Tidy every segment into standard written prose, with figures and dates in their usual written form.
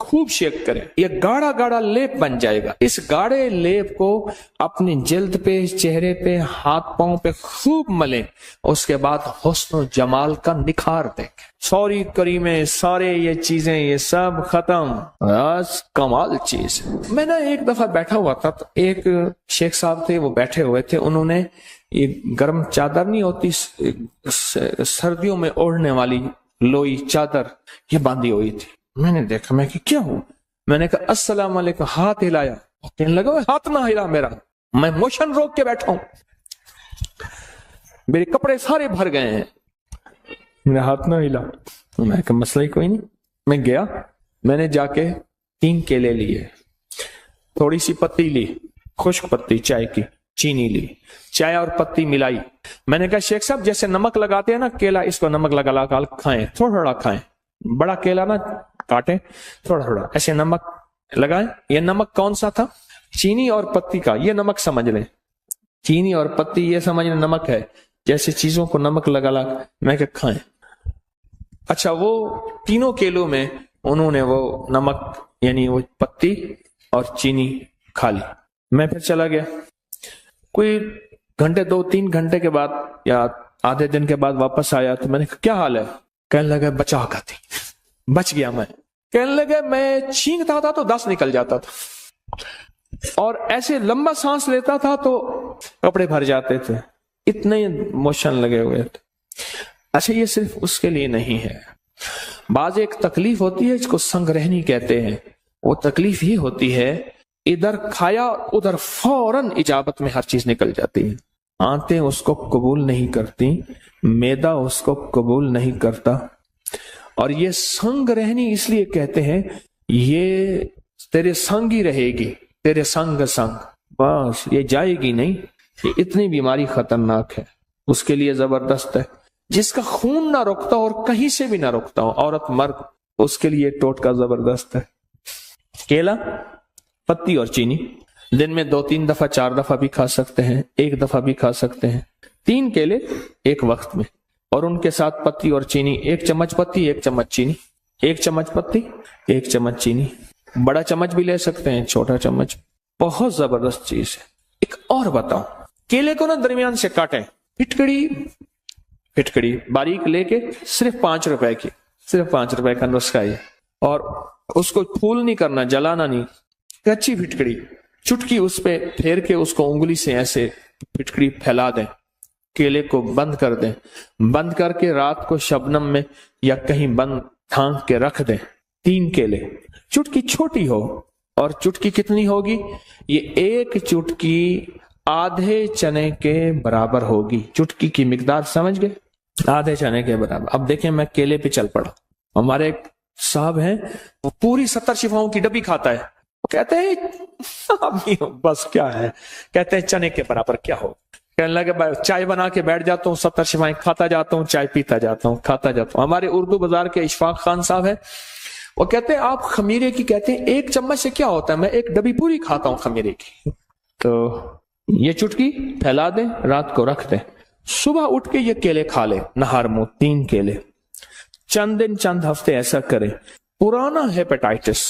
खूब शेक करें, ये गाढ़ा गाढ़ा लेप बन जाएगा। इस गाढ़े लेप को अपनी जल्द पे, चेहरे पे, हाथ पांव पे खूब मलें। उसके बाद हुस्न जमाल का निखार देखें। सॉरी करीमे, सारे ये चीजें ये सब खत्म, बस कमाल चीज। मैं ना एक दफा बैठा हुआ था, तो एक शेख साहब थे, वो बैठे हुए थे, उन्होंने ये गर्म चादर नहीं होती सर्दियों में ओढ़ने वाली लोई चादर, ये बांधी हुई थी। मैंने देखा, मैं कि क्या हुआ? मैंने कहा अस्सलाम वालेकुम, हाथ हिलाया। कहने लगा हाथ ना हिला मेरा, मैं मोशन रोक के बैठा हूं, मेरे कपड़े सारे भर गए हैं, मेरा हाथ ना हिला। मैं कहा मसला ही कोई नहीं। मैं गया, मैंने जाके 3 केले लिए, थोड़ी सी पत्ती ली, खुश्क पत्ती चाय की, चीनी ली, चाय और पत्ती मिलाई। मैंने कहा शेख साहब जैसे नमक लगाते हैं ना केला, इसको नमक लगा लगा खाएं, थोड़ा थोड़ा खाएं, बड़ा केला ना काटें, थोड़ा थोड़ा ऐसे नमक लगाएं। ये नमक कौन सा था? चीनी और पत्ती का, ये नमक समझ लें, चीनी और पत्ती ये समझ लें नमक है। जैसे चीजों को नमक लगा लगा, मैं क्या खाएं। अच्छा, वो तीनों केलों में उन्होंने वो नमक यानी वो पत्ती और चीनी खा ली। मैं फिर चला गया। कोई घंटे 2-3 घंटे के बाद या आधे दिन के बाद वापस आया, तो मैंने कहा क्या हाल है? कहने लगा बचा खाती, बच गया मैं। कहने लगे मैं छींकता था तो 10 निकल जाता था, और ऐसे लंबा सांस लेता था तो कपड़े भर जाते थे, इतने मोशन लगे हुए थे। अच्छा, ये सिर्फ उसके लिए नहीं है, बाज एक तकलीफ होती है जिसको संग्रहणी कहते हैं। वो तकलीफ ही होती है इधर खाया उधर फौरन इजाबत में हर चीज निकल जाती है। आंतें उसको कबूल नहीं करती, मैदा उसको कबूल नहीं करता। और ये संग रहनी इसलिए कहते हैं, ये तेरे संग ही रहेगी, तेरे संग संग, बस ये जाएगी नहीं। ये इतनी बीमारी खतरनाक है, उसके लिए जबरदस्त है। जिसका खून ना रुकता और कहीं से भी ना रुकता हो, औरत मर्द, उसके लिए टोटका जबरदस्त है। केला, पत्ती और चीनी दिन में 2-3 दफा 4 दफा भी खा सकते हैं, 1 दफा भी खा सकते हैं। 3 केले एक वक्त में, और उनके साथ पत्ती और चीनी, 1 चम्मच पत्ती 1 चम्मच चीनी, 1 चम्मच पत्ती 1 चम्मच चीनी। बड़ा चम्मच भी ले सकते हैं, छोटा चम्मच। बहुत जबरदस्त चीज है। एक और बताओ, केले को ना दरमियान से काटें, फिटकड़ी बारीक लेके, सिर्फ 5 रुपए की, सिर्फ 5 रुपए का नुस्खा है। और उसको फूल नहीं करना, जलाना नहीं, कच्ची फिटकड़ी चुटकी उस पे फेर के उसको उंगली से ऐसे फिटकड़ी फैला दें, केले को बंद कर दें, बंद करके रात को शबनम में या कहीं बंद ढांक के रख दें। 3 केले, चुटकी छोटी हो, और चुटकी कितनी होगी? ये 1 चुटकी आधे चने के बराबर होगी। चुटकी की मिकदार समझ गए? आधे चने के बराबर। अब देखें, मैं केले पे चल पड़ा। हमारे एक साहब हैं, वो पूरी 70 शिफाओं की डब्बी खाता है। कहते हैं बस क्या है, कहते हैं चने के बराबर क्या हो। कहने लगे चाय बना के बैठ जाता हूँ, 70 शिफाएं खाता जाता हूँ, चाय पीता जाता हूँ, खाता जाता हूँ। हमारे उर्दू बाजार के इशफाक खान साहब है, वो कहते हैं आप खमीरे की, कहते हैं 1 चम्मच से क्या होता है, मैं 1 डब्बी पूरी खाता हूँ खमीरे की। तो ये चुटकी फैला दें, रात को रख दें, सुबह उठ के ये केले खा ले, नहार मुंह 3 केले। चंद दिन चंद हफ्ते ऐसा करें, पुराना हेपेटाइटिस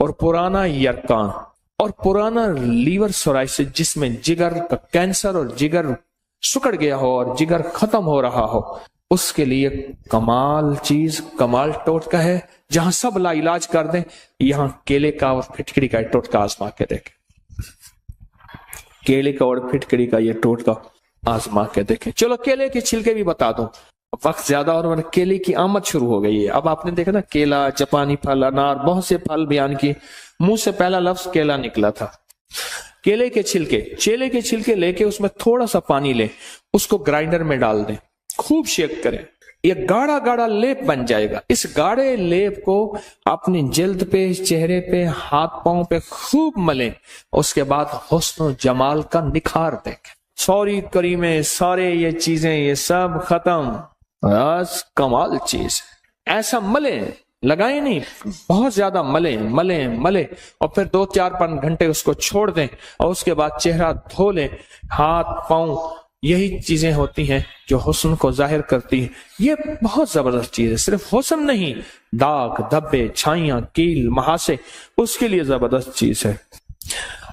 और पुराना यरकान और पुराना लीवर सोराइसिस, जिसमें जिगर का कैंसर और जिगर सुकड़ गया हो और जिगर खत्म हो रहा हो, उसके लिए कमाल चीज, कमाल टोटका है, जहां सब ला इलाज कर दें। यहां केले का और फिटकड़ी का टोटका आजमा के देखें, केले का और फिटकड़ी का ये टोटका आजमा के देखें। चलो केले के छिलके भी बता दूं, वक्त ज्यादा और केले की आमद शुरू हो गई है। अब आपने देखा ना, केला, जापानी फल, अनार, बहुत से फल बयान किए, मुंह से पहला लफ्ज केला निकला था। केले के छिलके लेके उसमें थोड़ा सा पानी लें, उसको ग्राइंडर में डाल दें, खूब शेक करें, ये गाढ़ा गाढ़ा लेप बन जाएगा। इस गाढ़े लेप को अपनी जल्द पे, चेहरे पे, हाथ पांव पे खूब मलें। उसके बाद हुस्न जमाल का निखार देखें। सॉरी करीमे, सारे ये चीजें ये सब खत्म, बस कमाल चीज। ऐसा मले, लगाए नहीं, बहुत ज्यादा मले मले मले, और फिर 2-4-5 घंटे उसको छोड़ दें, और उसके बाद चेहरा धो लें, हाथ पांव। यही चीजें होती हैं जो हुस्न को जाहिर करती है। ये बहुत जबरदस्त चीज है। सिर्फ हुस्न नहीं, दाग, धब्बे, छाइयां, कील, महासे, उसके लिए जबरदस्त चीज है।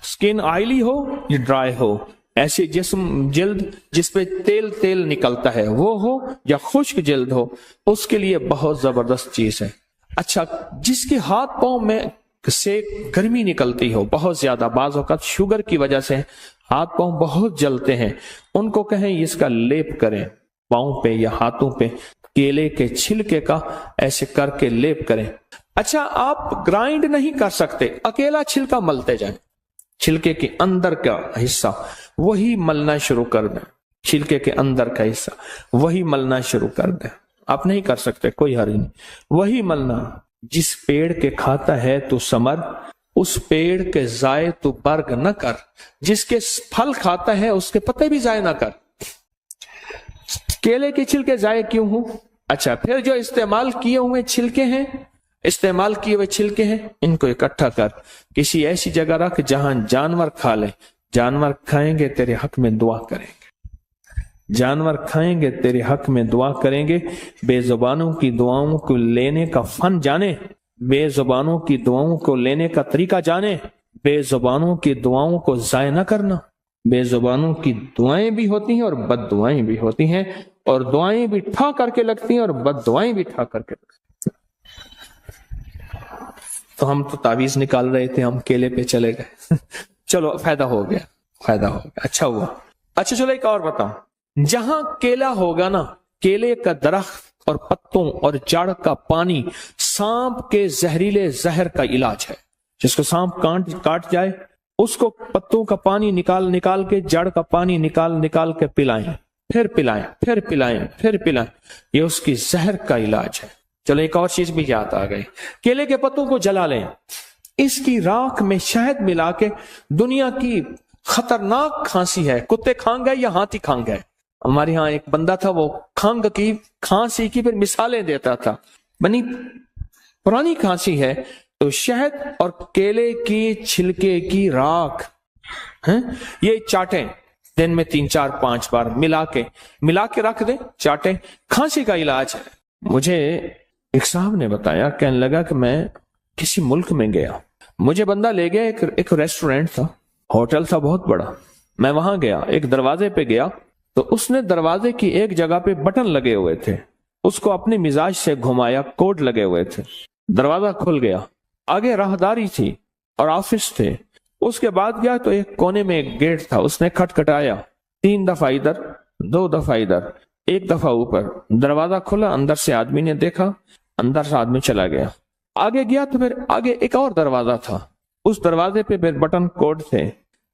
स्किन ऑयली हो या ड्राई हो, ऐसी जिस्म जल्द जिसपे तेल तेल निकलता है वो हो या खुश्क जल्द हो, उसके लिए बहुत जबरदस्त चीज है। अच्छा, जिसके हाथ पांव में से गर्मी निकलती हो बहुत ज्यादा, बाज़ औक़ात शुगर की वजह से हाथ पांव बहुत जलते हैं, उनको कहें इसका लेप करें पांव पे या हाथों पे, केले के छिलके का ऐसे करके लेप करें। अच्छा, आप ग्राइंड नहीं कर सकते, अकेला छिलका मलते जाएं, छिलके के अंदर का हिस्सा वही मलना शुरू कर दें, छिलके के अंदर का हिस्सा वही मलना शुरू कर दें। आप नहीं कर सकते, कोई हर्ज नहीं, वही मलना। जिस पेड़ के खाता है तू समर, उस पेड़ के जाए तू बर्ग न कर, जिसके फल खाता है उसके पत्ते भी जाए ना कर। केले के छिलके जाए क्यों हो? अच्छा, फिर जो इस्तेमाल किए हुए छिलके हैं, इस्तेमाल किए हुए छिलके हैं, इनको इकट्ठा कर किसी ऐसी जगह रख जहां जानवर खा ले। जानवर खाएंगे तेरे हक में दुआ करेंगे, जानवर खाएंगे तेरे हक में दुआ करेंगे। बेजुबानों की दुआओं को लेने का फन जाने, बेजुबानों की दुआओं को लेने का तरीका जाने, बेजुबानों की दुआओं को जाय न करना। बेजुबानों की दुआएं भी होती हैं और बद दुआएं भी होती हैं, और दुआएं भी ठा करके लगती हैं और बद दुआएं भी ठा करके लगती हैं। तो हम तो तावीज निकाल रहे थे, हम केले पे चले गए। चलो, फायदा हो गया, फायदा हो गया, अच्छा हुआ। अच्छा चलो एक और बताऊं, जहां केला होगा ना, केले का दरख्त और पत्तों और जड़ का पानी सांप के जहरीले जहर का इलाज है। जिसको सांप काट जाए उसको पत्तों का पानी निकाल निकाल के, जड़ का पानी निकाल निकाल के पिलाएं, फिर पिलाएं, फिर पिलाएं, फिर पिलाएं, ये उसकी जहर का इलाज है। चलो एक और चीज भी याद आ गई, केले के पत्तों को जला लें, इसकी राख में शहद मिला के, दुनिया की खतरनाक खांसी है, कुत्ते खांग गए या हाथी खांग गए। हमारे यहाँ एक बंदा था, वो खंग की, खांसी की फिर मिसालें देता था, बनी पुरानी खांसी है, तो शहद और केले की छिलके की राख है, ये चाटें दिन में 3-4-5 बार मिला के रख दे, चाटें, खांसी का इलाज है। मुझे एक साहब ने बताया, कहने लगा कि मैं किसी मुल्क में गया, मुझे बंदा ले गया, एक रेस्टोरेंट था, होटल था बहुत बड़ा, मैं वहां गया, एक दरवाजे पे गया, तो उसने दरवाजे की एक जगह पे बटन लगे हुए थे, उसको अपने मिजाज से घुमाया, कोड लगे हुए थे, दरवाजा खुल गया, आगे राहदारी थी और ऑफिस थे। उसके बाद गया तो एक कोने में एक गेट था, उसने खटखटाया, 3 दफा इधर, 2 दफा इधर, 1 दफा ऊपर, दरवाजा खुला, अंदर से आदमी ने देखा, अंदर से आदमी चला गया। आगे गया तो फिर आगे एक और दरवाजा था, उस दरवाजे पे फिर बटन कोड थे,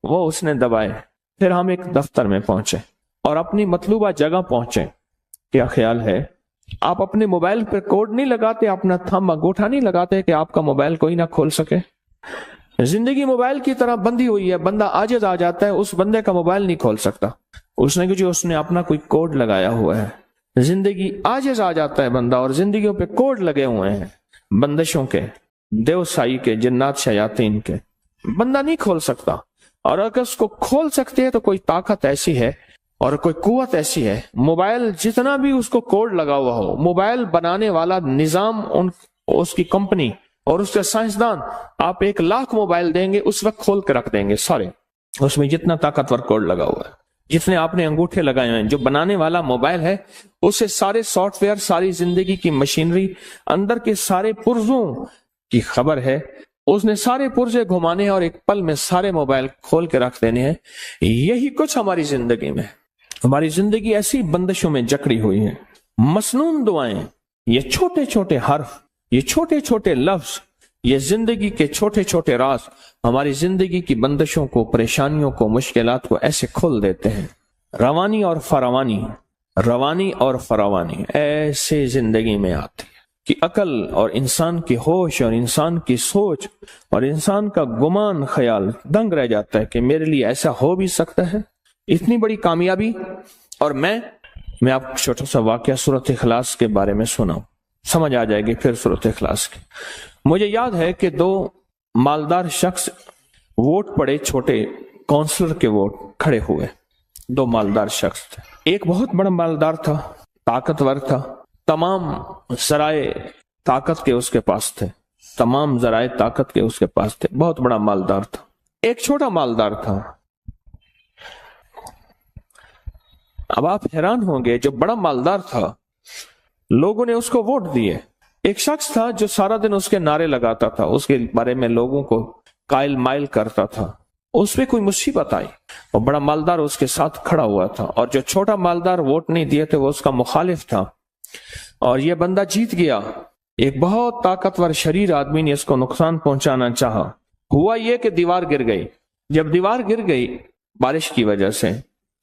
वो उसने दबाए। फिर हम एक दफ्तर में पहुंचे और अपनी मतलूबा जगह पहुंचे। क्या ख्याल है, आप अपने मोबाइल पर कोड नहीं लगाते, अपना थंब अंगूठा नहीं लगाते कि आपका मोबाइल कोई ना खोल सके। जिंदगी मोबाइल की तरह बंधी हुई है, बंदा आजिज आ जाता है, उस बंदे का मोबाइल नहीं खोल सकता, उसने जो उसने अपना कोई कोड लगाया हुआ है। जिंदगी आजिज आ जाता है बंदा, और जिंदगियों पे कोड लगे हुए हैं, बंदिशों के, देवसाई के, जिन्नात शयातीन के, बंदा नहीं खोल सकता। और अगर उसको खोल सकते हैं तो कोई ताकत ऐसी है और कोई कुव्वत ऐसी है, मोबाइल जितना भी उसको कोड लगा हुआ हो, मोबाइल बनाने वाला निजाम, उसकी कंपनी और उसके साइंसदान, आप 1 लाख मोबाइल देंगे उस वक्त खोल के रख देंगे सारे, उसमें जितना ताकतवर कोड लगा हुआ है, जितने आपने अंगूठे लगाए हुए हैं। जो बनाने वाला मोबाइल है उसे सारे सॉफ्टवेयर, सारी जिंदगी की मशीनरी, अंदर के सारे पुर्जों की खबर है, उसने सारे पुर्जे घुमाने हैं और एक पल में सारे मोबाइल खोल के रख देने हैं। यही कुछ हमारी जिंदगी में, हमारी जिंदगी ऐसी बंदिशों में जकड़ी हुई है। मसनून दुआएं, ये छोटे छोटे हर्फ, ये छोटे छोटे लफ्ज, ये जिंदगी के छोटे छोटे राज हमारी जिंदगी की बंदिशों को, परेशानियों को, मुश्किलात को ऐसे खोल देते हैं। रवानी और फरावानी, रवानी और फरावानी ऐसे जिंदगी में आती है कि अकल और इंसान की होश और इंसान की सोच और इंसान का गुमान ख्याल दंग रह जाता है कि मेरे लिए ऐसा हो भी सकता है, इतनी बड़ी कामयाबी। और मैं आपको छोटा सा वाकया सूरत इखलास के बारे में सुनाऊं, समझ आ जाएगी फिर सूरत इखलास की। मुझे याद है कि 2 मालदार शख्स वोट पड़े, छोटे काउंसलर के वोट खड़े हुए, 2 मालदार शख्स थे। एक बहुत बड़ा मालदार था, ताकतवर था, तमाम सराय طاقت کے اس کے پاس تھے، تمام ذرائع طاقت کے اس کے پاس تھے، بہت بڑا مالدار تھا۔ ایک چھوٹا مالدار تھا۔ اب آپ حیران ہوں گے، جو بڑا مالدار تھا لوگوں نے اس کو ووٹ دیے۔ ایک شخص تھا جو سارا دن اس کے نعرے لگاتا تھا، اس کے بارے میں لوگوں کو قائل مائل کرتا تھا، اس پہ کوئی مصیبت آئی اور بڑا مالدار اس کے ساتھ کھڑا ہوا تھا، اور جو چھوٹا مالدار ووٹ نہیں دیے تھے وہ اس کا مخالف تھا، اور یہ بندہ جیت گیا۔ ایک بہت طاقتور شریر آدمی نے اس کو نقصان پہنچانا چاہا۔ ہوا یہ کہ دیوار گر گئی۔ جب دیوار گر گئی بارش کی وجہ سے،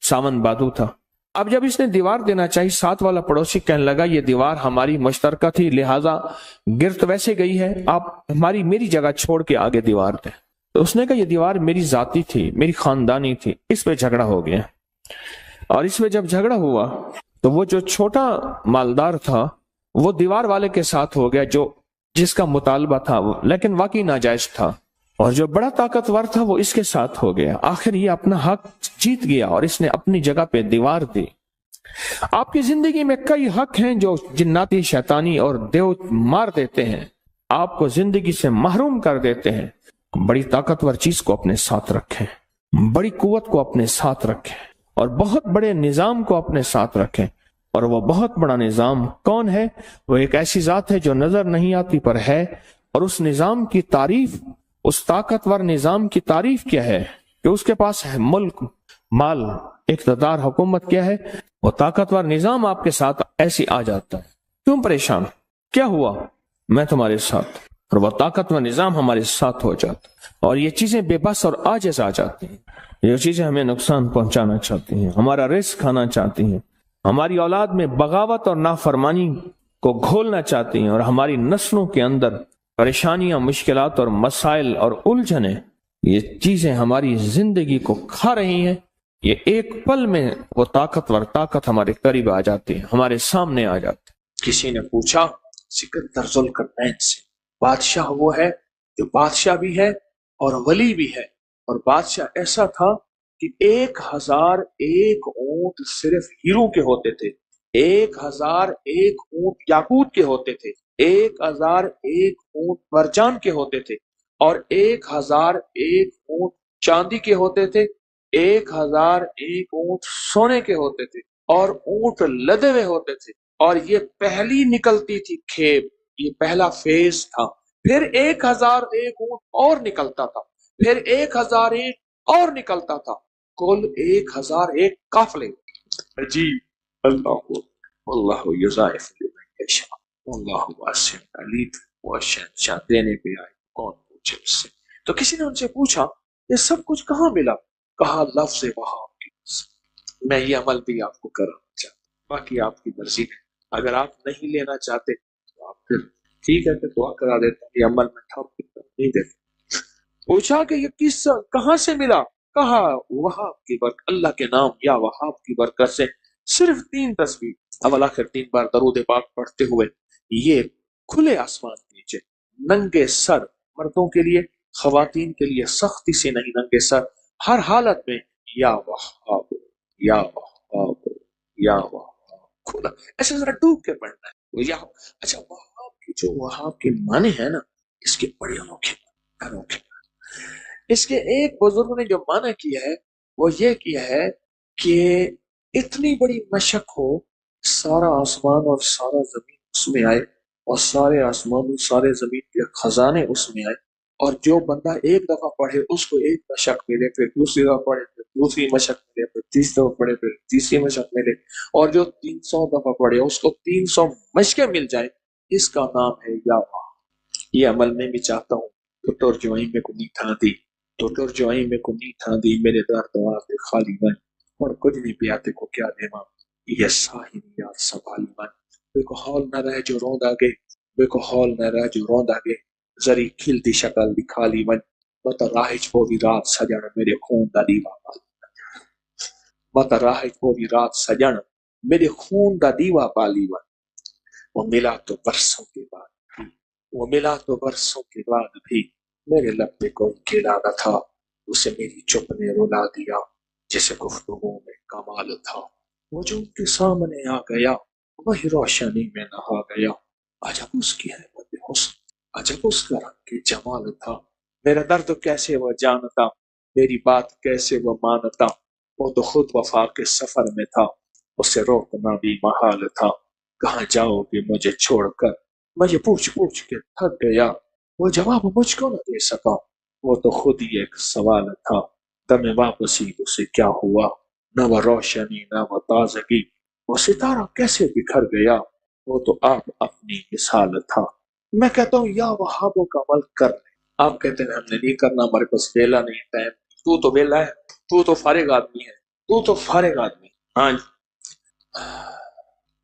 ساون بادو تھا، اب جب اس نے دیوار دینا چاہی، ساتھ والا پڑوسی کہنے لگا یہ دیوار ہماری مشترکہ تھی، لہٰذا گر تو ویسے گئی ہے، آپ میری جگہ چھوڑ کے آگے دیوار دیں۔ تو اس نے کہا یہ دیوار میری ذاتی تھی، میری خاندانی تھی، اس پہ جھگڑا ہو گیا۔ اور اس میں جب جھگڑا ہوا تو وہ جو چھوٹا مالدار تھا وہ دیوار والے کے ساتھ ہو گیا، جس کا مطالبہ تھا وہ لیکن واقعی ناجائز تھا، اور جو بڑا طاقتور تھا وہ اس کے ساتھ ہو گیا۔ آخر یہ اپنا حق جیت گیا اور اس نے اپنی جگہ پہ دیوار دی۔ آپ کی زندگی میں کئی حق ہیں جو جناتی، شیطانی اور دیو مار دیتے ہیں، آپ کو زندگی سے محروم کر دیتے ہیں۔ بڑی طاقتور چیز کو اپنے ساتھ رکھیں، بڑی قوت کو اپنے ساتھ رکھیں، اور بہت بڑے نظام کو اپنے ساتھ رکھیں۔ اور وہ بہت بڑا نظام کون ہے؟ وہ ایک ایسی ذات ہے جو نظر نہیں آتی پر ہے، اور اس نظام کی تعریف، اس طاقتور نظام کی تعریف کیا ہے کہ اس کے پاس ہے ملک، مال، اقتدار، حکومت کیا ہے؟ وہ طاقتور نظام آپ کے ساتھ ایسی آ جاتا ہے۔ کیوں پریشان؟ کیا ہوا؟ میں تمہارے ساتھ، اور وہ طاقتور نظام ہمارے ساتھ ہو جاتا ہے، اور یہ چیزیں بے بس اور عاجز آ جاتی ہیں، یہ چیزیں ہمیں نقصان پہنچانا چاہتی ہیں، ہمارا رزق کھانا چاہتی ہیں، ہماری اولاد میں بغاوت اور نافرمانی کو گھولنا چاہتی ہیں، اور ہماری نسلوں کے اندر پریشانیاں، مشکلات اور مسائل اور الجھنیں، یہ چیزیں ہماری زندگی کو کھا رہی ہیں۔ یہ ایک پل میں وہ طاقتور طاقت ہمارے قریب آ جاتی ہے، ہمارے سامنے آ جاتی ہے۔ کسی نے پوچھا سکندر ذوالقرنین سے، بادشاہ وہ ہے جو بادشاہ بھی ہے اور ولی بھی ہے، اور بادشاہ ایسا تھا کہ 1001 اونٹ صرف ہیروں کے ہوتے تھے، 1001 اونٹ یاقوت کے ہوتے تھے، 1001 اونٹ مرجان کے ہوتے تھے، اور 1001 اونٹ چاندی کے ہوتے تھے، 1001 اونٹ سونے کے ہوتے تھے، اور اونٹ لدے ہوئے ہوتے تھے، اور یہ پہلی نکلتی تھی کھیپ، یہ پہلا فیز تھا۔ پھر 1001 اونٹ اور نکلتا تھا، پھر 1001 اور نکلتا تھا، کل 1001 قافلے۔ عجیب، اللہ یضاعف لمن یشاء، اللہ واسع علیم، وہ شہنشاہ دینے پہ آئے کون پوچھے اس سے۔ تو کسی نے ان سے پوچھا یہ سب کچھ کہاں ملا؟ کہا لفظ وہاب کی۔ میں یہ عمل بھی آپ کو کرانا چاہتا ہوں، باقی آپ کی مرضی ہے، اگر آپ نہیں لینا چاہتے تو آپ پھر ٹھیک ہے، پھر دعا کرا دیتا ہوں، یہ عمل میں ٹھاپ نہیں دیتا۔ پوچھا کہ یہ قصہ کہاں سے ملا؟ کہا وہاب کی برکت، اللہ کے نام یا وہاب کی برکت سے صرف 3 تسبیح اول آخر 3 بار درود پاک پڑھتے ہوئے یہ کھلے آسمان کے نیچے ننگے سر، مردوں کے لیے، خواتین کے لیے سختی سے نہیں، ننگے سر، ہر حالت میں یا وہاب یا وہاب یا وہاب، کھلا ایسے ذرا ڈوب کے پڑھنا ہے یا۔ اچھا، وہاب کی جو وہاب کے معنی ہے نا، اس کے بڑے انوکھے۔ اس کے ایک بزرگ نے جو معنی کیا ہے وہ یہ کیا ہے کہ اتنی بڑی مشق ہو، سارا آسمان اور سارا زمین اس میں آئے، اور سارے آسمان اور سارے زمین کے خزانے اس میں آئے، اور جو بندہ ایک دفعہ پڑھے اس کو ایک مشق ملے، پھر دوسری دفعہ پڑھے پھر دوسری مشق ملے، پھر تیسری دفعہ پڑھے پھر تیسری مشق ملے، اور جو 300 دفعہ پڑھے اس کو 300 مشقیں مل جائیں، اس کا نام ہے یا وہاب۔ یہ عمل میں بھی چاہتا ہوں تو ترجمائی میں کو نہیں تھا دی، تو ترجمائی میں کو نہیں تھا دی، میرے در دواتے خالی من، اور کچھ نہیں پیاتے کو کیا دے ماں، یہ ساہی یاد سنبھالی من، بے کو حال نہ رہ جو روند آگے، بے کو حال نہ رہ جو روند آگے، زری کھلتی شکل دکھا لی من، مت راہج کو بھی رات سجن میرے خون دا دیوا پالی من، مت راہج کو بھی رات سجن میرے خون دا دیوا پالی من، وہ ملا تو برسوں کے بعد بھی، وہ ملا تو برسوں کے بعد بھی، میرے لب پہ کوئی کھلا نہ تھا، اسے میری چپ نے رلا دیا، جسے گفتگو میں کمال تھا، وہ جو ان کے سامنے آ گیا وہی روشنی میں نہا گیا، عجب اس کی ہے अजब उसका रंग के जमाल था, मेरा दर्द कैसे वह जानता, मेरी बात कैसे वह मानता, वो तो खुद वफा के सफर में था, उसे रोकना भी महाल था। कहाँ जाओगे मुझे छोड़कर, मैं ये पूछ पूछ के थक गया, वो जवाब मुझको न दे सका, वो तो खुद ही एक सवाल था। दमे वापसी उसे क्या हुआ, न वह रोशनी न वह ताजगी, वो सितारा कैसे बिखर गया, वो तो आप अपनी मिसाल था। मैं कहता हूँ या वहाबों का अमल कर ले, आप कहते हैं हमने नहीं करना, हमारे पास वेला नहीं, टाइम। तू तो वेला है, तू तो फारिग आदमी है, तू तो फारिग आदमी। हाँ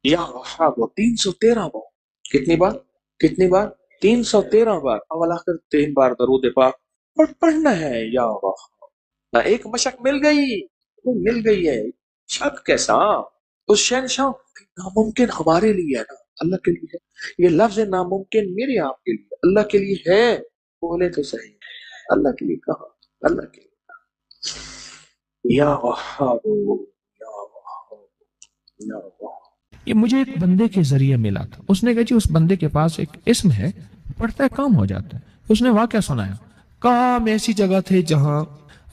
या वहाबो 313 बार, कितनी बार, कितनी बार, 313 बार अवल आखिर 3 बार दरूद पाक पढ़ना है। या वहाब एक मशक मिल गई, वो मिल गई है, शक कैसा, उस शहनशाह नामुमकिन हमारे लिए है ना, अल्लाह के लिए है। ये लफ्ज नामुमकिन मेरे आपके लिए, अल्लाह के लिए है। बोले तो सही, अल्लाह के लिए कहा, अल्लाह के लिए। या वहाब, या वहाब, या वहाब। ये मुझे एक बंदे के जरिए मिला था। उसने कहा जी उस बंदे के पास एक इस्म है, पढ़ता है काम हो जाता है। उसने वाकया सुनाया, कहा हम ऐसी जगह थे जहां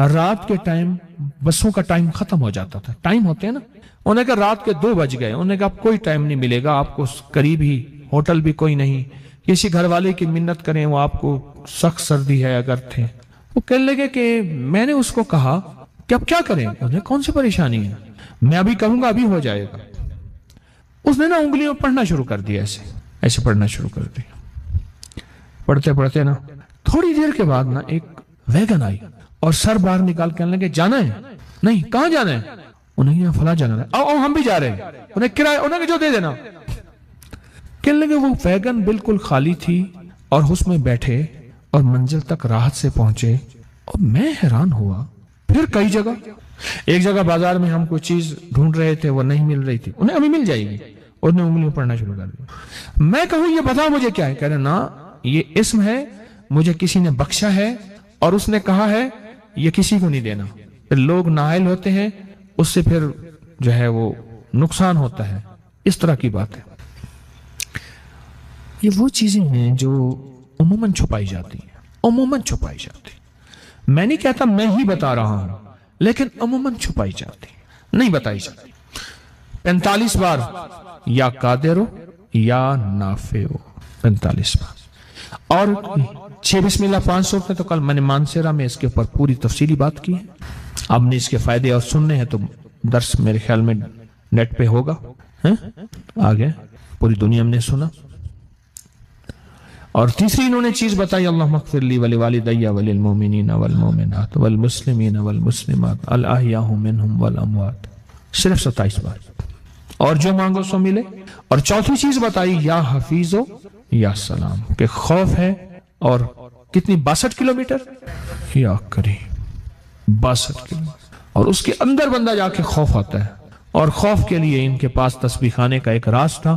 रात के टाइम बसों का टाइम खत्म हो जाता था। टाइम होते हैं ना, उन्हें कहा रात के 2 बज गए। उन्हें कहा कोई टाइम नहीं मिलेगा आपको, करीब ही होटल भी कोई नहीं, किसी घर वाले की मिन्नत करें वो आपको, सख्त सर्दी है अगर थे। वो कहने लगे कि मैंने उसको कहा कि अब क्या करें। उन्हें कौन सी परेशानी है, मैं अभी कहूंगा अभी हो जाएगा। उसने ना उंगलियों में पढ़ना शुरू कर दिया, ऐसे ऐसे पढ़ना शुरू कर दिया। पढ़ते पढ़ते ना थोड़ी देर के बाद ना एक वैगन आई और सर बाहर निकाल के लगे जाना है। नहीं, कहाँ जाना है? उन्हें यहाँ फला जाना है। आओ हम भी जा रहे हैं। उन्हें किराया उन्हें जो दे देना। कहने लगे वो वैगन बिल्कुल खाली थी और उसमें बैठे और मंजिल तक राहत से पहुंचे। और मैं हैरान हुआ। फिर कई जगह, एक जगह बाजार में हम कोई चीज ढूंढ रहे थे, वो नहीं मिल रही थी। उन्हें अभी मिल जाएगी। उन्हें उंगलियों पढ़ना शुरू कर दिया। मैं कहूँ ये बताओ मुझे क्या है? कह रहे ना ये इस्म है, मुझे किसी ने बख्शा है और उसने कहा है ये किसी को नहीं देना। फिर लोग नाइल होते हैं, उससे फिर जो है वो नुकसान होता है। इस तरह की बात है। ये वो चीजें हैं जो उमूमन छुपाई जाती हैं, उमूमन छुपाई जाती। मैं नहीं कहता, मैं ही बता रहा हूं, लेकिन अमूमन छुपाई जाती, नहीं बताई जाती। 45 बार या कादिर हो या नाफे हो, 45 बार। और 6 बिस्मिल्लाह 500 में तो कल मैंने मानसेरा में इसके ऊपर पूरी तफसीली बात की है। आपने इसके फायदे और सुनने हैं तो दर्स मेरे ख्याल में नेट पे होगा, है? आगे पूरी दुनिया में सुना। और तीसरी इन्होंने चीज बताई, अल्लाह मग़फ़िरली वली वालिदैया वलिल मोमिनीन वल मोमिनात वल मुस्लिमीन वल मुस्लिमात अल अहयाहु मिनहुम वल अमवात, सिर्फ 27 बार। और जो मांगो सो मिले। और चौथी चीज बताई या हफीजो या सलाम, के खौफ है। और कितनी 62 किलोमीटर या करी 62 किलोमीटर। और उसके अंदर बंदा जाके खौफ आता है। और खौफ के लिए इनके पास तस्बीह खाने का एक राज था,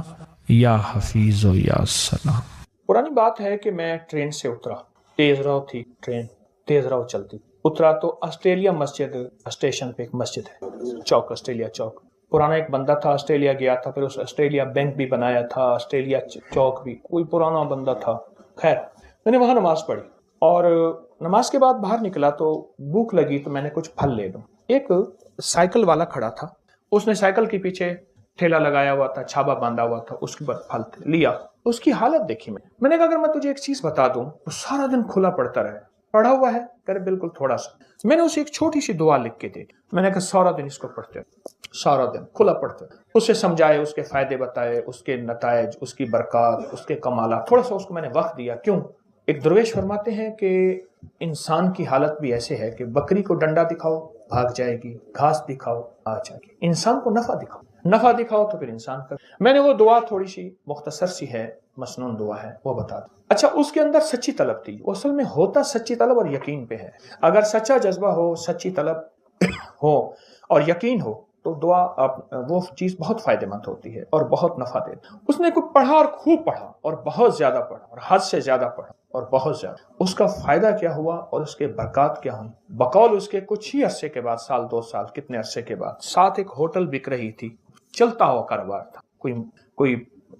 या हफीजो या सलाम। पुरानी बात है कि मैं ट्रेन से उतरा, तेज रहो थी ट्रेन, तेज रहो चलती। उतरा तो ऑस्ट्रेलिया मस्जिद स्टेशन पे एक मस्जिद है, चौक, ऑस्ट्रेलिया चौक। पुराना एक बंदा था, ऑस्ट्रेलिया गया था, फिर उस ऑस्ट्रेलिया बैंक भी बनाया था, ऑस्ट्रेलिया चौक भी, कोई पुराना बंदा था। खैर मैंने वहां नमाज पढ़ी और नमाज के बाद बाहर निकला तो भूख लगी तो मैंने कुछ फल ले लूं। एक साइकिल वाला खड़ा था, उसने साइकिल के पीछे ठेला लगाया हुआ था, छाबा बांधा हुआ था, उसके बाद फल लिया। उसकी हालत देखी मैंने कहा अगर मैं तुझे एक चीज बता दूं तो सारा दिन खुला पड़ता रहे। पढ़ा हुआ है? करे बिल्कुल थोड़ा सा। मैंने उसे एक छोटी सी दुआ लिख के दी। मैंने कहा सारा दिन इसको पढ़ते, सारा दिन खुला पढ़ते। उसे समझाए, उसके फायदे बताए, उसके नतायज, उसकी बरकत, उसके कमाला, थोड़ा सा उसको मैंने वक्त दिया। क्यों? एक दरवेश फरमाते हैं कि इंसान की हालत भी ऐसे है कि बकरी को डंडा दिखाओ भाग जाएगी, घास दिखाओ आ जाएगी, इंसान को नफा दिखाओ, नफा दिखाओ तो फिर इंसान कर। मैंने वो दुआ थोड़ी सी मुख्तसर सी है, मसनून दुआ है, वो बता दो। अच्छा, उसके अंदर सच्ची तलब थी। वो असल में होता सच्ची तलब और यकीन पे है। अगर सच्चा जज्बा हो, सच्ची तलब हो और यकीन हो तो दुआ वो चीज बहुत फायदेमंद होती है और बहुत नफा देती। उसने कुछ पढ़ा और खूब पढ़ा और बहुत ज्यादा पढ़ा और हद से ज्यादा पढ़ा और बहुत ज्यादा। उसका फायदा क्या हुआ और उसके बरकत क्या हुई? बकौल उसके कुछ ही अरसे के बाद, साल 2 साल कितने अरसे के बाद, साथ एक होटल बिक रही थी, चलता हुआ कारोबार था। कोई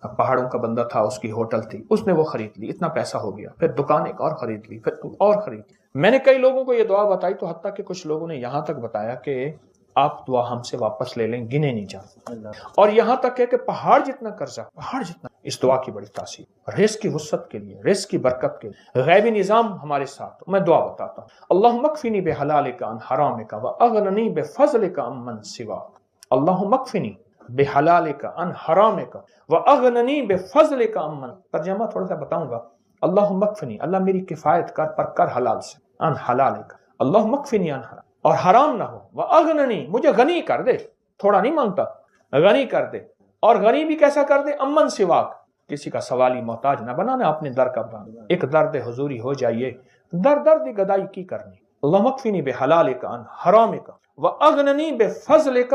پہاڑوں کا بندہ تھا، اس کی ہوٹل تھی، اس نے وہ خرید لی، اتنا پیسہ ہو گیا، پھر دکان ایک اور خرید لی، پھر اور خرید لی۔ میں نے کئی لوگوں کو یہ دعا بتائی، تو حتیٰ کہ کچھ لوگوں نے یہاں تک بتایا کہ آپ دعا ہم سے واپس لے لیں، گنے نہیں جاتے، اور یہاں تک ہے کہ پہاڑ جتنا قرضہ، پہاڑ جتنا۔ اس دعا کی بڑی تاثیر، رزق کی وسعت کے لیے، رزق کی برکت کے لیے، غیبی نظام ہمارے ساتھ۔ میں دعا بتاتا ہوں، اللہم اکفنی بحلالک عن حرامک واغننی بفضلک عمن سواک، اللہم اکفنی بحلالک عن حرامک واغننی بفضلک عمن۔ ترجمہ تھوڑا سا بتاؤں گا، اللہم اکفنی، اللہ میری کفایت کر، پر کر حلال سے، عن حلالک، اللہم اکفنی عن حرام، اور حرام نہ ہو، وَأَغْنَنِي، مجھے غنی کر دے، تھوڑا نہیں مانگتا، غنی کر دے، اور غنی بھی کیسا کر دے، امن سواک، کسی کا سوالی محتاج نہ بنانا، اپنے در کا بنا، ایک درد حضوری ہو جائیے، درد گدائی کی کرنی۔ اللہم اکفنی بحلالک عن حرامک وَأَغْنَنِي بفضلک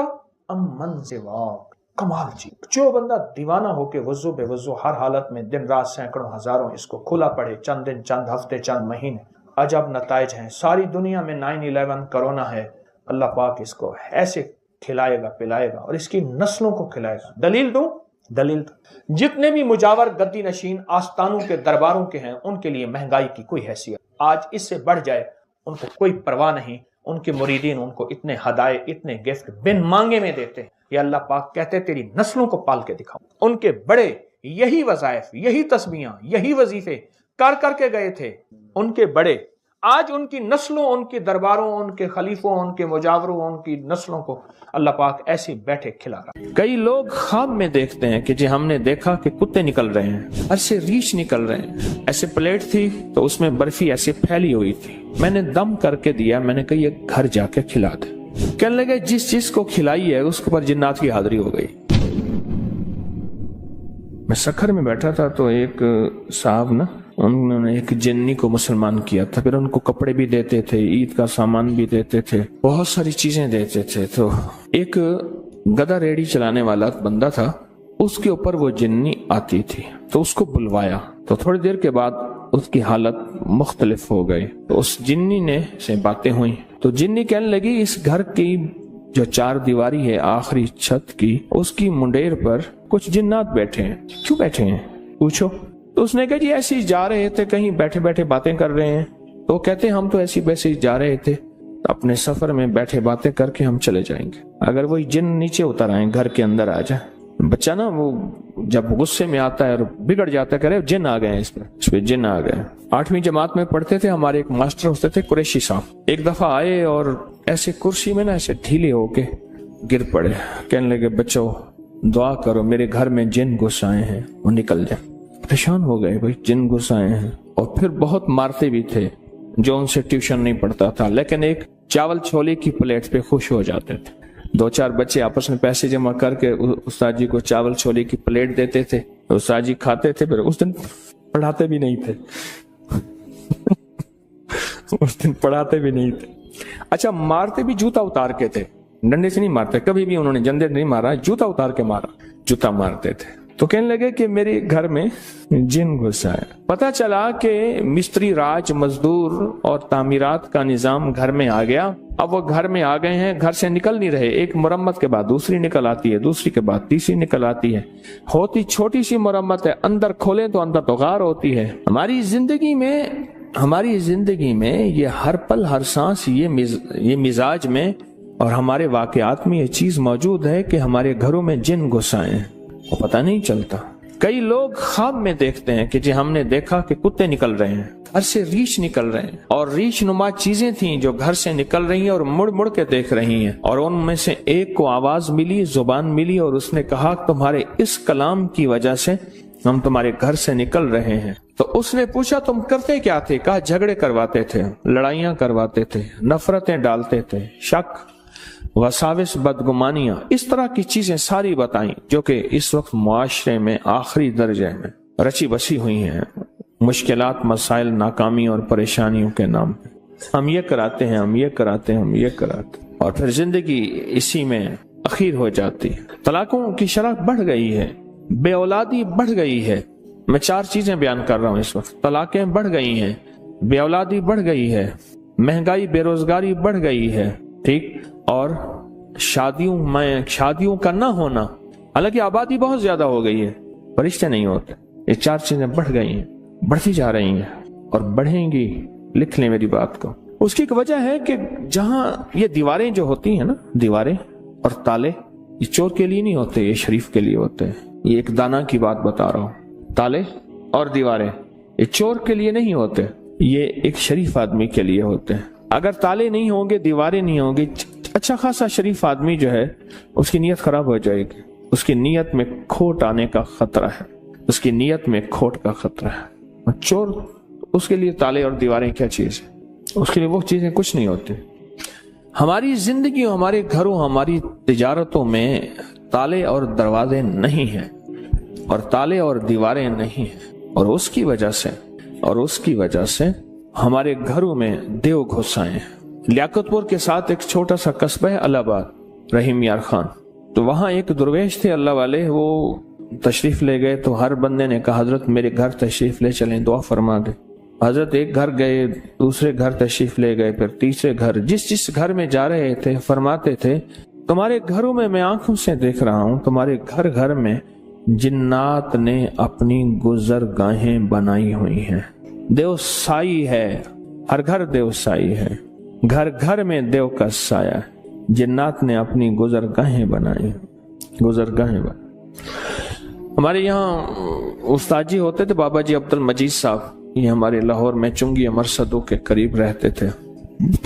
امن سواک۔ کمال جی، جو بندہ دیوانہ ہو کے وضو بے وضو ہر حالت میں دن رات سینکڑوں ہزاروں اس کو کھلا پڑے، چند دن، چند ہفتے، چند مہینے، عجب نتائج ہیں۔ ساری دنیا میں 9/11 کرونا ہے، اللہ پاک اس کو ایسے کھلائے گا، پلائے گا، اور اس کی نسلوں کو کھلائے گا۔ دلیل دوں، دلیل دوں، جتنے بھی مجاور گدی نشین آستانوں کے درباروں کے ہیں، ان کے لیے مہنگائی کی کوئی حیثیت، آج اس سے بڑھ جائے ان کو کوئی پرواہ نہیں۔ ان کے مریدین ان کو اتنے ہدائے، اتنے گفٹ بن مانگے میں دیتے ہیں، یا اللہ پاک کہتے تیری نسلوں کو پال کے دکھاؤں۔ ان کے بڑے یہی وظائف، یہی تسبیحاں، یہی وظیفے کر کر کے گئے تھے، ان کے بڑے، آج ان کی نسلوں، ان کے درباروں، ان کے خلیفوں، ان کے مجاوروں، ان کی نسلوں کو اللہ پاک ایسے بیٹھے کھلا رہا۔ کئی لوگ خواب میں دیکھتے ہیں کہ جی ہم نے دیکھا کہ کتے نکل رہے ہیں، ایسے ریچھ نکل رہے ہیں، ایسے پلیٹ تھی تو اس میں برفی ایسے پھیلی ہوئی تھی، میں نے دم کر کے دیا، میں نے کہا یہ گھر جا کے کھلا دے۔ کہنے لگے جس چیز کو کھلائی ہے اس کے اوپر جنات کی حاضری ہو گئی۔ میں سکھر میں بیٹھا تھا تو ایک صاحب نا، انہوں نے ایک جنی کو مسلمان کیا تھا، پھر ان کو کپڑے بھی دیتے تھے، عید کا سامان بھی دیتے تھے، بہت ساری چیزیں دیتے تھے۔ تو ایک گدا ریڑی چلانے والا بندہ تھا، اس کے اوپر وہ جنی آتی تھی، تو اس کو بلوایا، تو تھوڑی دیر کے بعد اس کی حالت مختلف ہو گئی۔ تو اس جنی نے سے باتیں ہوئی، تو جنی کہنے لگی اس گھر کی جو 4 دیواری ہے آخری چھت کی، اس کی منڈیر پر کچھ جنات بیٹھے ہیں۔ کیوں بیٹھے ہیں پوچھو؟ تو اس نے کہا جی ایسے ہی جا رہے تھے، کہیں بیٹھے بیٹھے باتیں کر رہے ہیں۔ تو کہتے ہم تو ایسی ویسے ہی جا رہے تھے، اپنے سفر میں بیٹھے باتیں کر کے ہم چلے جائیں گے۔ اگر وہی جن نیچے اتر آئیں، گھر کے اندر آ جائے، بچہ نا وہ جب غصے میں آتا ہے اور بگڑ جاتا ہے، کہہ رہے جن آ گئے ہیں، اس پہ جن آ گئے۔ 8ویں جماعت میں پڑھتے تھے، ہمارے ایک ماسٹر ہوتے تھے قریشی صاحب، ایک دفعہ آئے اور ایسے کرسی میں نا ایسے ڈھیلے ہو کے گر پڑے، کہنے لگے بچوں دعا کرو میرے گھر میں جن گھس آئے ہیں، وہ نکل جائے۔ پریشان ہو گئے، بھائی جن گھس آئے ہیں، اور پھر بہت مارتے بھی تھے جو ان سے ٹیوشن نہیں پڑھتا تھا، لیکن ایک چاول چھولے کی پلیٹ پہ خوش ہو جاتے تھے۔ 2-4 بچے آپس میں پیسے جمع کر کے استاد جی کو چاول چھولے کی پلیٹ دیتے تھے، استاد جی کھاتے تھے، پھر اس دن پڑھاتے بھی نہیں تھے اس دن پڑھاتے بھی نہیں تھے۔ اچھا، مارتے بھی جوتا اتار کے تھے، ڈنڈے سے نہیں مارتے، کبھی بھی انہوں نے جندے نہیں مارا، جوتا اتار کے مارا، جوتا مارتے تھے۔ تو کہنے لگے کہ میرے گھر میں جن گھسا ہے۔ پتا چلا کہ مستری راج، مزدور اور تعمیرات کا نظام گھر میں آ گیا۔ اب وہ گھر میں آ گئے ہیں، گھر سے نکل نہیں رہے، ایک مرمت کے بعد دوسری نکل آتی ہے، دوسری کے بعد تیسری نکل آتی ہے، ہوتی چھوٹی سی مرمت ہے، اندر کھولیں تو اندر تو غار ہوتی ہے۔ ہماری زندگی میں یہ ہر پل ہر سانس یہ مزاج میں اور ہمارے واقعات میں یہ چیز موجود ہے کہ ہمارے گھروں میں جن گھس آئے ہیں، وہ پتہ نہیں چلتا۔ کئی لوگ خواب میں دیکھتے ہیں کہ جی ہم نے دیکھا کہ کتے نکل رہے ہیں، گھر سے ریچھ نکل رہے ہیں، اور ریچھ نما چیزیں تھیں جو گھر سے نکل رہی ہیں اور مڑ مڑ کے دیکھ رہی ہیں، اور ان میں سے ایک کو آواز ملی، زبان ملی، اور اس نے کہا تمہارے اس کلام کی وجہ سے ہم تمہارے گھر سے نکل رہے ہیں۔ تو اس نے پوچھا تم کرتے کیا تھے؟ کہا جھگڑے کرواتے تھے، لڑائیاں کرواتے تھے، نفرتیں ڈالتے تھے، شک، وساوس، بدگمانیاں، اس طرح کی چیزیں ساری بتائیں جو کہ اس وقت معاشرے میں آخری درجے میں رچی بسی ہوئی ہیں، مشکلات، مسائل، ناکامی اور پریشانیوں کے نام پہ۔ ہم یہ کراتے ہیں، ہم یہ کراتے ہیں، ہم یہ کراتے ہیں، اور پھر زندگی اسی میں اخیر ہو جاتی ہے۔ طلاقوں کی شرح بڑھ گئی ہے، بے اولادی بڑھ گئی ہے۔ میں 4 چیزیں بیان کر رہا ہوں اس وقت۔ طلاقیں بڑھ گئی ہیں، بے اولادی بڑھ گئی ہے، مہنگائی، بے روزگاری بڑھ گئی ہے، ٹھیک، اور شادیوں کا نہ ہونا، حالانکہ آبادی بہت زیادہ ہو گئی ہے فرشتے نہیں ہوتے. یہ 4 چیزیں بڑھ گئی ہیں, بڑھتی جا رہی ہیں اور بڑھیں گی. لکھ لیں میری بات کو. اس کی ایک وجہ ہے کہ جہاں یہ دیواریں جو ہوتی ہیں نا, دیواریں اور تالے, یہ چور کے لیے نہیں ہوتے, یہ شریف کے لیے ہوتے ہیں. یہ ایک دانا کی بات بتا رہا ہوں. تالے اور دیواریں یہ چور کے لیے نہیں ہوتے, یہ ایک شریف آدمی کے لیے ہوتے ہیں. اگر تالے نہیں ہوں گے, دیواریں نہیں ہوں گی, اچھا خاصا شریف آدمی جو ہے اس کی نیت خراب ہو جائے گی. اس کی نیت میں کھوٹ آنے کا خطرہ ہے, اس کی نیت میں کھوٹ کا خطرہ ہے. چور اس کے لیے تالے اور دیواریں کیا چیز ہے, اس کے لیے وہ چیزیں کچھ نہیں ہوتی. ہماری زندگیوں, ہمارے گھروں, ہماری تجارتوں میں تالے اور دروازے نہیں ہیں اور تالے اور دیواریں نہیں ہیں, اور اس کی وجہ سے ہمارے گھروں میں دیو گھس آئے ہیں. لیاقت پور کے ساتھ ایک چھوٹا سا قصبہ ہے الہ آباد, رحیم یار خان. تو وہاں ایک درویش تھے اللہ والے, وہ تشریف لے گئے تو ہر بندے نے کہا حضرت میرے گھر تشریف لے چلیں, دعا فرما دے. حضرت ایک گھر گئے, دوسرے گھر تشریف لے گئے, پھر تیسرے گھر. جس گھر میں جا رہے تھے فرماتے تھے تمہارے گھروں میں آنکھوں سے دیکھ رہا ہوں, تمہارے گھر گھر میں جنات نے اپنی گزرگاہیں بنائی ہوئی ہیں. دیو سائی ہے, ہر گھر دیو سائی ہے, گھر گھر میں دیو کا سایہ. جنات نے اپنی گزرگاہیں بنائی, گزرگاہیں بنائی. ہمارے یہاں استاد جی ہوتے تھے بابا جی عبد المجید صاحب, یہ ہمارے لاہور میں چنگی مرصدوں کے قریب رہتے تھے.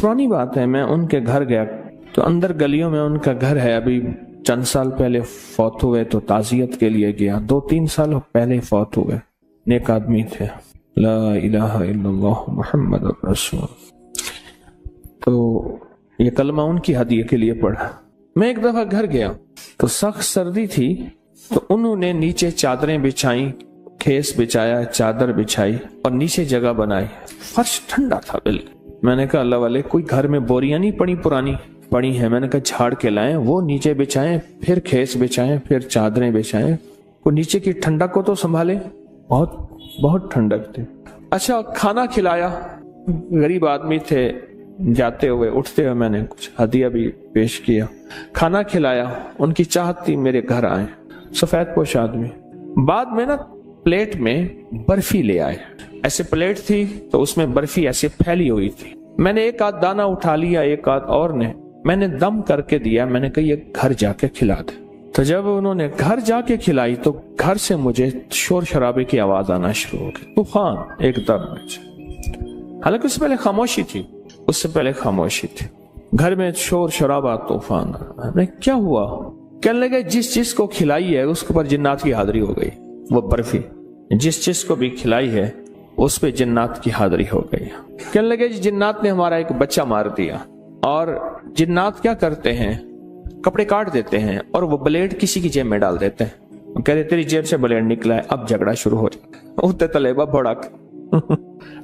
پرانی بات ہے, میں ان کے گھر گیا تو اندر گلیوں میں ان کا گھر ہے. ابھی چند سال پہلے فوت ہوئے تو تعزیت کے لیے گیا, 2-3 سال پہلے فوت ہوئے. نیک آدمی تھے. لا الہ الا اللہ محمد رسول. تو یہ کلمہ ان کی ہدیے کے لیے پڑھا. میں ایک دفعہ گھر گیا تو سخت سردی تھی, تو انہوں نے نیچے چادریں بچھائیں, کھیس بچھایا, چادر بچھائی اور نیچے جگہ بنائی. فرش ٹھنڈا تھا بالکل. میں نے کہا اللہ والے کوئی گھر میں بوریاں نہیں پڑی, پرانی پڑی ہیں. میں نے کہا جھاڑ کے لائیں, وہ نیچے بچھائیں, پھر کھیس بچھائیں, پھر چادریں بچھائیں. وہ نیچے کی ٹھنڈک کو تو سنبھالے. بہت بہت ٹھنڈک تھی. اچھا کھانا کھلایا, غریب آدمی تھے, جاتے ہوئے اٹھتے ہوئے میں نے کچھ ہدیہ بھی پیش کیا. کھانا کھلایا, ان کی چاہت تھی میرے گھر آئیں. سفید پوش آدمی. بعد میں نا پلیٹ میں برفی لے آئے. ایسے پلیٹ تھی تو اس میں برفی ایسے پھیلی ہوئی تھی. میں نے ایک آدھ دانہ اٹھا لیا, ایک آدھ اور نے, میں نے دم کر کے دیا. میں نے کہا یہ گھر جا کے کھلا دے. تو جب انہوں نے گھر جا کے کھلائی تو گھر سے مجھے شور شرابے کی آواز آنا شروع ہو گئی. طوفان ایک دم. حالانکہ اس سے پہلے خاموشی تھی, اس سے پہلے خاموشی تھی. گھر میں شور شرابہ, طوفان. کیا ہوا؟ کہنے لگے جس چیز کو کھلائی ہے اس کے اوپر جنات کی حاضری ہو گئی. وہ برفی جس چیز کو بھی کھلائی ہے اس پہ جنات کی حاضری ہو گئی. کہنے لگے جنات نے ہمارا ایک بچہ مار دیا. اور جنات کیا کرتے ہیں, کپڑے کاٹ دیتے ہیں اور وہ بلیڈ کسی کی جیب میں ڈال دیتے ہیں. کہتے تیری جیب سے بلیڈ نکلا ہے, اب جھگڑا شروع ہو جاتا ہے. اٹھتے طلبہ بھڑک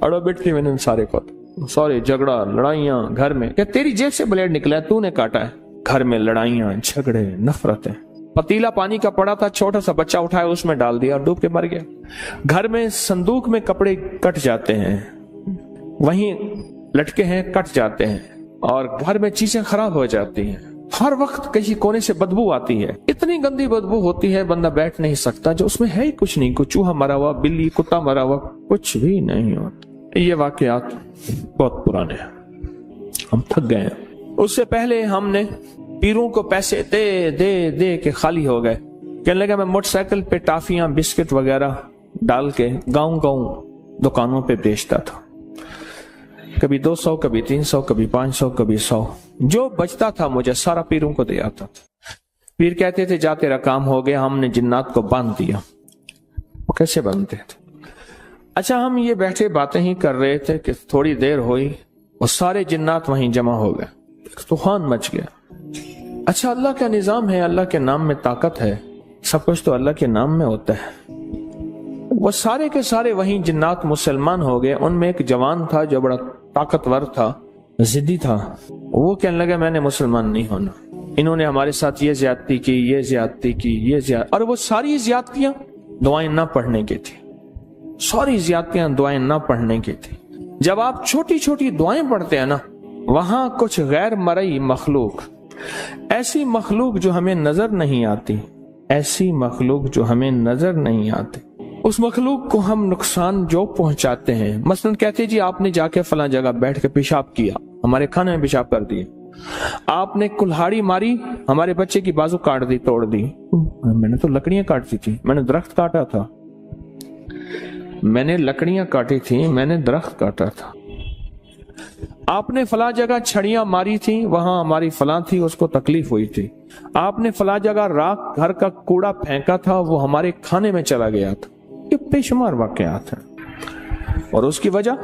اڑو بیٹھی میں نے سارے کو سوری جھگڑا لڑائیاں گھر میں. کہ تیری جیب سے بلیڈ نکلا ہے, تو نے کاٹا ہے. گھر میں لڑائیاں, جھگڑے, نفرتیں. پتیلا پانی کا پڑا تھا, چھوٹا سا بچہ اٹھایا, اس میں ڈال دیا اور ڈوب کے مر گیا. گھر میں صندوق میں کپڑے کٹ جاتے ہیں, وہیں لٹکے ہیں, کٹ جاتے ہیں, اور گھر میں چیزیں خراب ہو جاتی ہیں. ہر وقت کسی کونے سے بدبو آتی ہے, اتنی گندی بدبو ہوتی ہے بندہ بیٹھ نہیں سکتا, جو اس میں ہے ہی کچھ نہیں. کوئی چوہا مرا ہوا, بلی, کتا مرا ہوا, کچھ بھی نہیں ہوتا. یہ واقعات بہت پرانے ہیں, ہم تھک گئے ہیں. اس سے پہلے ہم نے پیروں کو پیسے دے دے دے کے خالی ہو گئے. کہنے لگا میں موٹر سائیکل پہ ٹافیاں, بسکٹ وغیرہ ڈال کے گاؤں دکانوں پہ بیچتا تھا. کبھی 200, کبھی 300, کبھی 500, کبھی 100. جو بچتا تھا مجھے سارا پیروں کو دے آتا تھا. پیر کہتے تھے جا تیرا کام ہو گیا. ہم نے جنات کو باندھ دیا. وہ کیسے باندھتے تھے؟ اچھا ہم یہ بیٹھے باتیں ہی کر رہے تھے کہ تھوڑی دیر ہوئی, وہ سارے جنات وہیں جمع ہو گئے. طوفان مچ گیا. اچھا اللہ کا نظام ہے, اللہ کے نام میں طاقت ہے, سب کچھ تو اللہ کے نام میں ہوتا ہے. وہ سارے کے سارے وہیں جنات مسلمان ہو گئے. ان میں ایک جوان تھا جو بڑا طاقتور تھا, ضدی تھا. وہ کہنے لگا میں نے مسلمان نہیں ہونا, انہوں نے ہمارے ساتھ یہ زیادتی کی, یہ زیادتی کی, یہ زیادتی. اور وہ ساری زیادتیاں دعائیں نہ پڑھنے کی تھی. ساری زیادتیاں دعائیں نہ پڑھنے کی تھی. جب آپ چھوٹی چھوٹی دعائیں پڑھتے ہیں نا, وہاں کچھ غیر مرئی مخلوق, ایسی مخلوق جو ہمیں نظر نہیں آتی, ऐसी मखलूक जो हमें नजर नहीं आती, उस मखलूक को हम नुकसान जो पहुंचाते हैं। मसलन कहते जी आपने जाके फला जगह बैठ के पेशाब किया, हमारे खाने में पेशाब कर दिए। आपने कुल्हाड़ी मारी, हमारे बच्चे की बाजू काट दी, तोड़ दी। मैंने तो लकड़ियां काटी थी, मैंने दरख्त काटा था, मैंने लकड़ियां काटी थी, मैंने दरख्त काटा था। आपने फला जगह छड़ियां मारी थी, वहां हमारी फला थी, उसको तकलीफ हुई थी। आपने फला जगह राख घर का कूड़ा फेंका था, वो हमारे खाने में चला गया था। ये बेशुमार वाकयात हैं। और उसकी वजह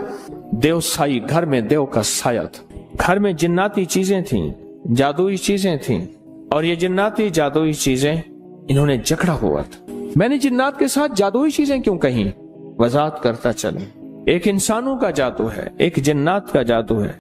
देवसाई, घर में देव का साया था, घर में जिन्नाती चीजें थीं, जादुई चीजें थीं, और ये जिन्नाती जादुई चीजें इन्होंने जकड़ा हुआ था। मैंने जिन्नात के साथ जादुई चीजें क्यों कहीं, वजाहत करता चलूं। एक इंसानों का जादू है, एक जिन्नात का जादू है।